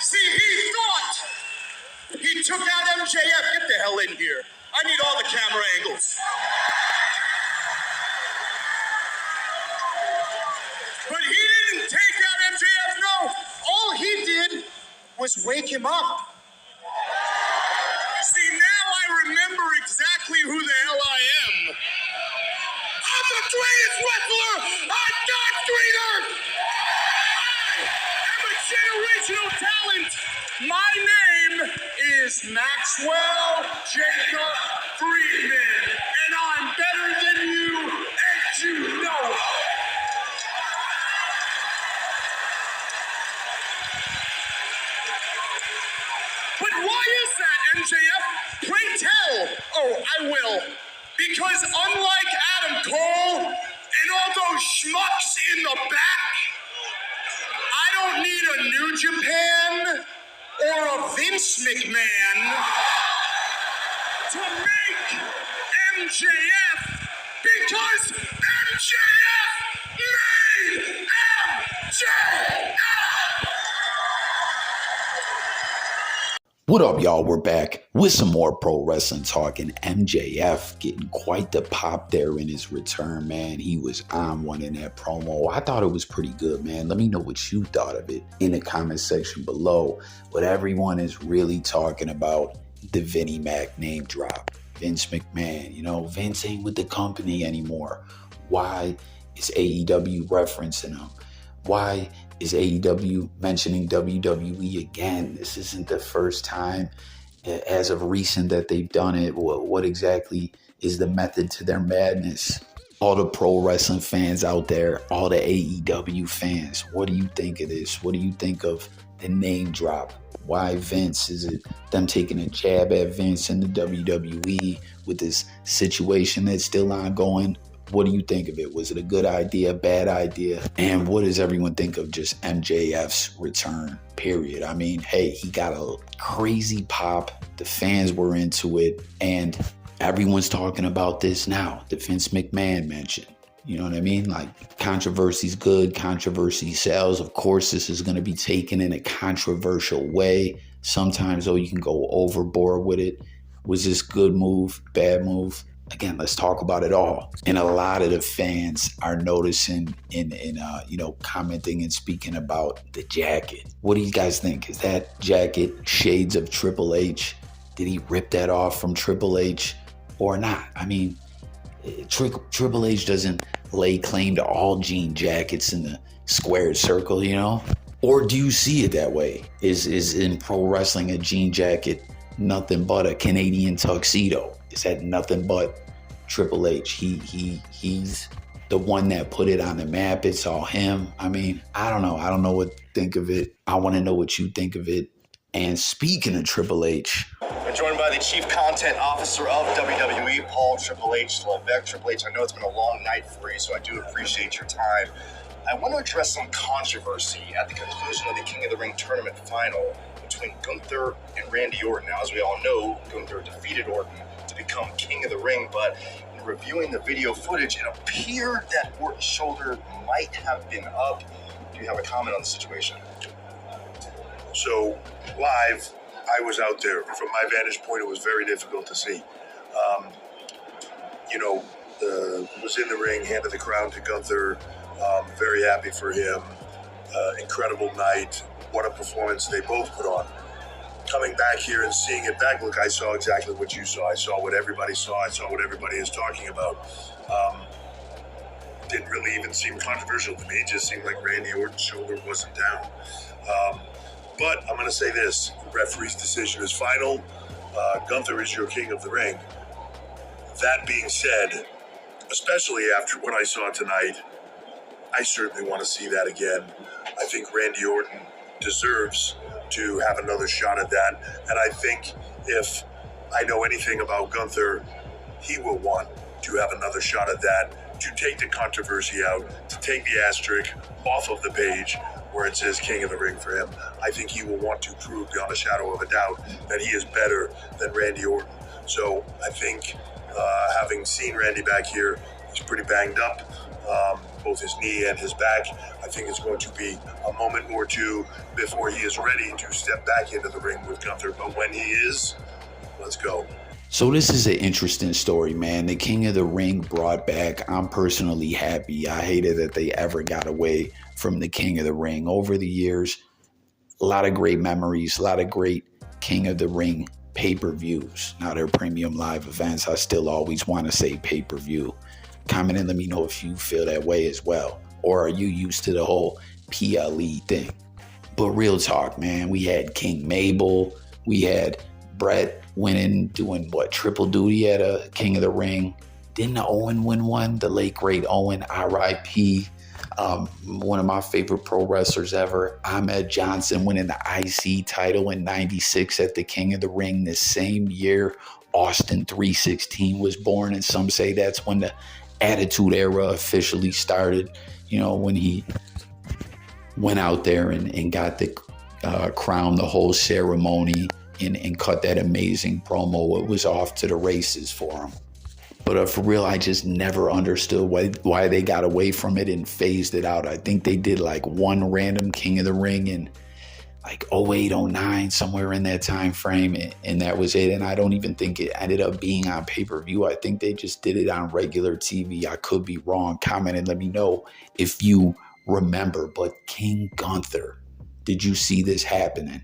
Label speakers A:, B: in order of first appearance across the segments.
A: See, he thought he took out MJF. Get the hell in here. I need all the camera angles. But he didn't take out MJF, no. All he did was wake him up. See, now I remember exactly who the hell I am. I'm the greatest wrestler on God's green earth. I am a generational talent. My name is Maxwell Jacob Friedman, and I'm better than you, and you know it. But why is that, MJF? Pray tell. Oh, I will. Because unlike Adam Cole and all those schmucks in the back, I don't need a New Japan or a Vince McMahon to make MJF, because MJF made MJF!
B: What up, y'all? We're back with some more pro wrestling talk, and MJF getting quite the pop there in his return, man. He was on one in that promo. I thought it was pretty good, man. Let me know what you thought of it in the comment section below. But everyone is really talking about the Vinnie Mac name drop. Vince McMahon, you know, Vince ain't with the company anymore. Why is AEW referencing him? Why is AEW mentioning WWE again? This isn't the first time as of recent that they've done it. What exactly is the method to their madness? All the pro wrestling fans out there, all the AEW fans, what do you think of this? What do you think of the name drop? Why Vince? Is it them taking a jab at Vince and the WWE with this situation that's still ongoing? What do you think of it? Was it a good idea, bad idea? And what does everyone think of just MJF's return, period? I mean, hey, he got a crazy pop. The fans were into it. And everyone's talking about this now. The Vince McMahon mention. You know what I mean? Like, controversy's good. Controversy sells. Of course, this is going to be taken in a controversial way. Sometimes, though, you can go overboard with it. Was this good move, bad move? Again, let's talk about it all. And a lot of the fans are noticing and commenting and speaking about the jacket. What do you guys think? Is that jacket shades of Triple H? Did he rip that off from Triple H or not? I mean, Triple H doesn't lay claim to all jean jackets in the squared circle, you know? Or do you see it that way? Is in pro wrestling a jean jacket nothing but a Canadian tuxedo? Is that nothing but Triple H? He's the one that put it on the map. It's all him. I mean, I don't know. I don't know what to think of it. I want to know what you think of it. And speaking of Triple H,
C: I'm joined by the Chief Content Officer of WWE, Paul Triple H Levesque. Triple H, I know it's been a long night for you, so I do appreciate your time. I want to address some controversy at the conclusion of the King of the Ring tournament final between Gunther and Randy Orton. Now, as we all know, Gunther defeated Orton to become King of the Ring, but in reviewing the video footage, it appeared that Orton's shoulder might have been up. Do you have a comment on the situation?
D: So, live, I was out there. From my vantage point, it was very difficult to see. Was in the ring, handed the crown to Gunther. Very happy for him. Incredible night. What a performance they both put on. Coming back here and seeing it back, look, I saw exactly what you saw. I saw what everybody saw. I saw what everybody is talking about. Didn't really even seem controversial to me. It just seemed like Randy Orton's shoulder wasn't down. But I'm going to say this. The referee's decision is final. Gunther is your King of the Ring. That being said, especially after what I saw tonight, I certainly want to see that again. I think Randy Orton deserves to have another shot at that. And I think if I know anything about Gunther, he will want to have another shot at that, to take the controversy out, to take the asterisk off of the page where it says King of the Ring for him. I think he will want to prove beyond a shadow of a doubt that he is better than Randy Orton. So I think having seen Randy back here, he's pretty banged up. both his knee and his back. I think it's going to be a moment or two before he is ready to step back into the ring with Gunther. But when he is, let's go.
B: So this is an interesting story, man. The King of the Ring brought back. I'm personally happy. I hated that they ever got away from the King of the Ring. Over the years, a lot of great memories, a lot of great King of the Ring pay-per-views. Now they're premium live events. I still always want to say pay-per-view. Comment and let me know if you feel that way as well. Or are you used to the whole PLE thing? But real talk, man. We had King Mabel. We had Brett winning, doing triple duty at a King of the Ring. Didn't Owen win one? The late great Owen, R.I.P. One of my favorite pro wrestlers ever, Ahmed Johnson, winning the IC title in '96 at the King of the Ring. This same year, Austin 316 was born, and some say that's when the Attitude Era officially started. You know, when he went out there and got the crown, the whole ceremony, and cut that amazing promo. It was off to the races for him. But for real, I just never understood why they got away from it and phased it out. I think they did like one random King of the Ring in like 08, 09, somewhere in that time frame, and that was it. And I don't even think it ended up being on pay-per-view. I think they just did it on regular TV. I could be wrong. Comment and let me know if you remember. But King Gunther, did you see this happening?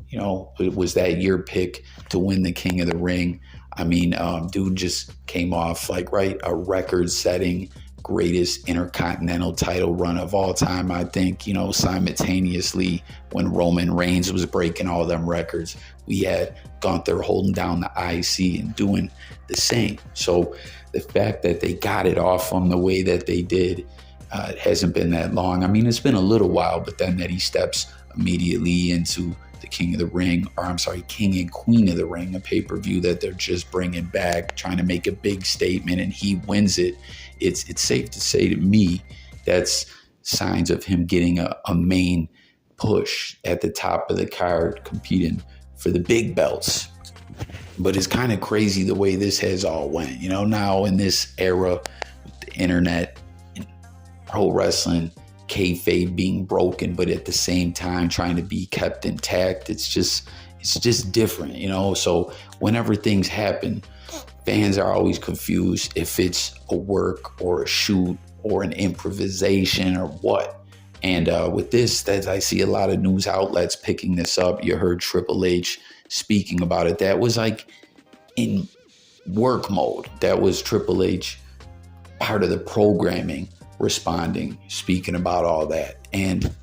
B: You know, was that your pick to win the King of the Ring? I mean, dude just came off a record-setting greatest intercontinental title run of all time. I think, you know, simultaneously when Roman Reigns was breaking all them records, we had Gunther holding down the IC and doing the same. So the fact that they got it off him the way that they did, it hasn't been that long. I mean, it's been a little while, but then that he steps immediately into the King of the Ring, King and Queen of the Ring, a pay-per-view that they're just bringing back, trying to make a big statement, and he wins it. It's safe to say to me that's signs of him getting a main push at the top of the card, competing for the big belts. But it's kind of crazy the way this has all went. You know, now in this era with the internet and pro wrestling, kayfabe being broken, but at the same time trying to be kept intact. It's just different, you know? So whenever things happen, fans are always confused if it's a work or a shoot or an improvisation or what. And with this, that I see a lot of news outlets picking this up. You heard Triple H speaking about it. That was like in work mode. That was Triple H, part of the programming, responding, speaking about all that. And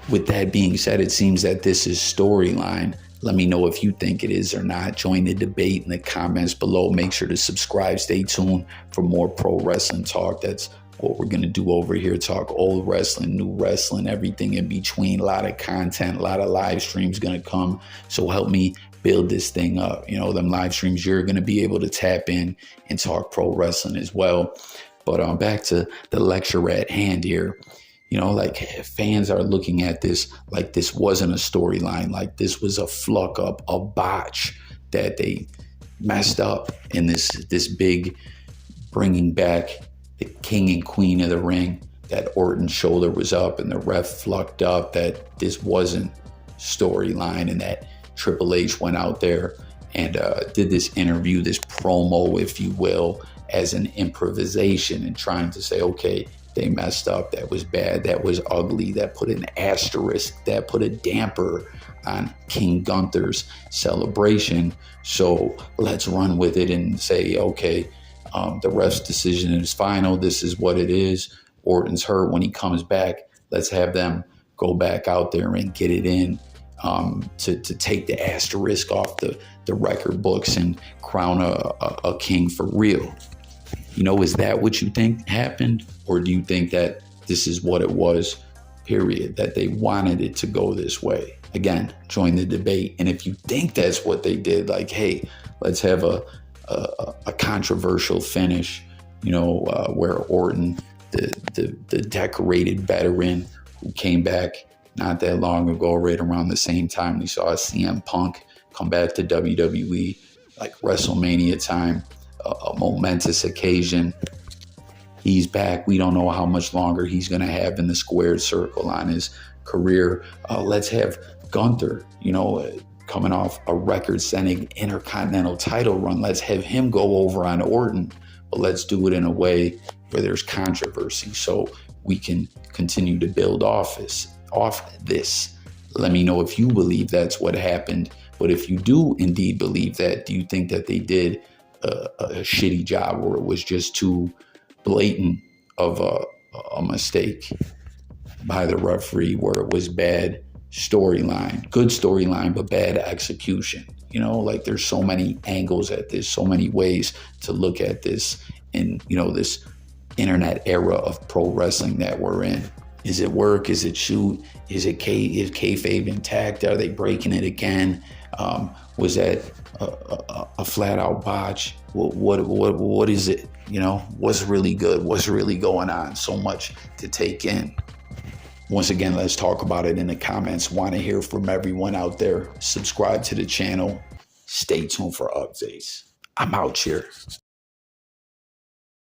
B: with that being said, it seems that this is storyline. Let me know if you think it is or not. Join the debate in the comments below. Make sure to subscribe. Stay tuned for more pro wrestling talk. That's what we're going to do over here. Talk old wrestling, new wrestling, everything in between. A lot of content, a lot of live streams going to come. So help me build this thing up. You know, them live streams, you're going to be able to tap in and talk pro wrestling as well. But back to the lecture at hand here. You know, like fans are looking at this like this wasn't a storyline, like this was a fluck up, a botch that they messed up in this big bringing back the King and Queen of the Ring, that Orton's shoulder was up and the ref flucked up, that this wasn't storyline, and that Triple H went out there and did this interview, this promo, if you will, as an improvisation and trying to say, okay, they messed up. That was bad. That was ugly. That put an asterisk. That put a damper on King Gunther's celebration. So let's run with it and say, okay, the ref's decision is final. This is what it is. Orton's hurt. When he comes back, let's have them go back out there and get it in to take the asterisk off the record books and crown a king for real. You know, is that what you think happened? Or do you think that this is what it was, period, that they wanted it to go this way? Again, join the debate. And if you think that's what they did, like, hey, let's have a controversial finish, you know, where Orton, the decorated veteran who came back not that long ago, right around the same time we saw CM Punk come back to WWE, like WrestleMania time, a momentous occasion. He's back. We don't know how much longer he's going to have in the squared circle on his career. Let's have Gunther, coming off a record-setting Intercontinental title run. Let's have him go over on Orton, but let's do it in a way where there's controversy so we can continue to build off this. Let me know if you believe that's what happened. But if you do indeed believe that, do you think that they did a shitty job, or it was just too blatant of a mistake by the referee, where it was bad storyline, good storyline, but bad execution? There's so many angles at this, so many ways to look at this in, this internet era of pro wrestling that we're in. Is it work? Is it shoot? Is kayfabe intact? Are they breaking it again? Was that a flat out botch? What is it? What's really good? What's really going on? So much to take in. Once again, let's talk about it in the comments. Want to hear from everyone out there. Subscribe to the channel. Stay tuned for updates. I'm out here.